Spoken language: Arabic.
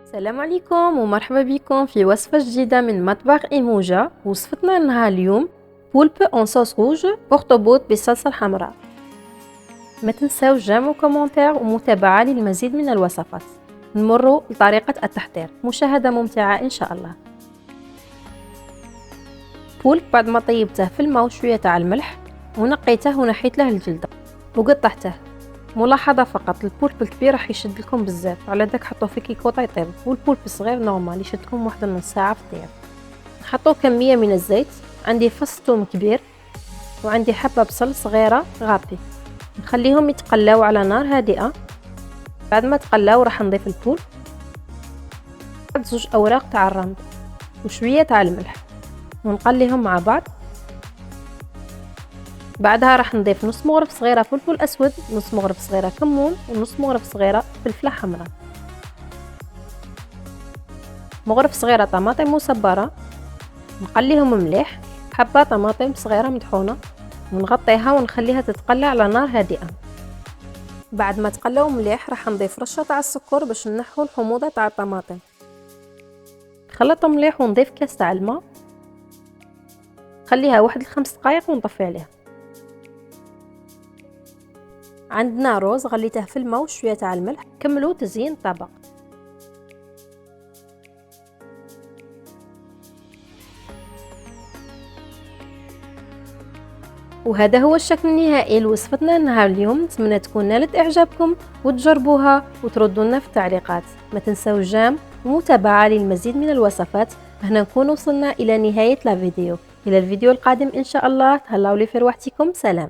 السلام عليكم ومرحبا بكم في وصفة جديدة من مطبخ إيموجا. وصفتنا لها اليوم بولب اون صوص روج، اخطبوط بالصلصة الحمراء. ما تنساو جيم وكومنتير ومتابعة للمزيد من الوصفات. نمر لطريقة التحضير، مشاهدة ممتعة إن شاء الله. بولب بعد ما طيبته في الماء وشوية تاع الملح ونقيته ونحيت له الجلدة وقطعته. ملاحظة فقط، البولب الكبير راح يشد لكم بزاف، على داك حطوه في كيكوطه يطيب، والبولب الصغير نورمال يشدكم واحد نص ساعه في الطياب. نحطو كميه من الزيت، عندي فص ثوم كبير وعندي حبه بصل صغيره غابي، نخليهم يتقلاو على نار هادئه. بعد ما تقلاو راح نضيف البولب، زوج اوراق تاع الرمل وشويه تاع الملح ونقليهم مع بعض. بعدها راح نضيف نص مغرف صغيره فلفل اسود، نص مغرف صغيره كمون، ونص مغرف صغيره فلفله حمراء، مغرف صغيره طماطم مصبره، نقليهم مليح، حبه طماطم صغيره مطحونه، ونغطيها ونخليها تتقلى على نار هادئه. بعد ما تقلاو مليح راح نضيف رشه تاع السكر باش نحو الحموضه تاع الطماطم. نخلطهم مليح ونضيف كاس تاع الماء، خليها واحد 5 دقائق ونطفي عليها. عندنا روز غليته في الماء وشويه تاع الملح، كملوا تزيين الطبق. وهذا هو الشكل النهائي لوصفتنا نهار اليوم. نتمنى تكون نالت اعجابكم وتجربوها وتردوا لنا في التعليقات. ما تنسوا جام ومتابعه للمزيد من الوصفات. هنا نكون وصلنا الى نهايه الفيديو. الى الفيديو القادم ان شاء الله. تهلاو لي في رواحتكم. سلام.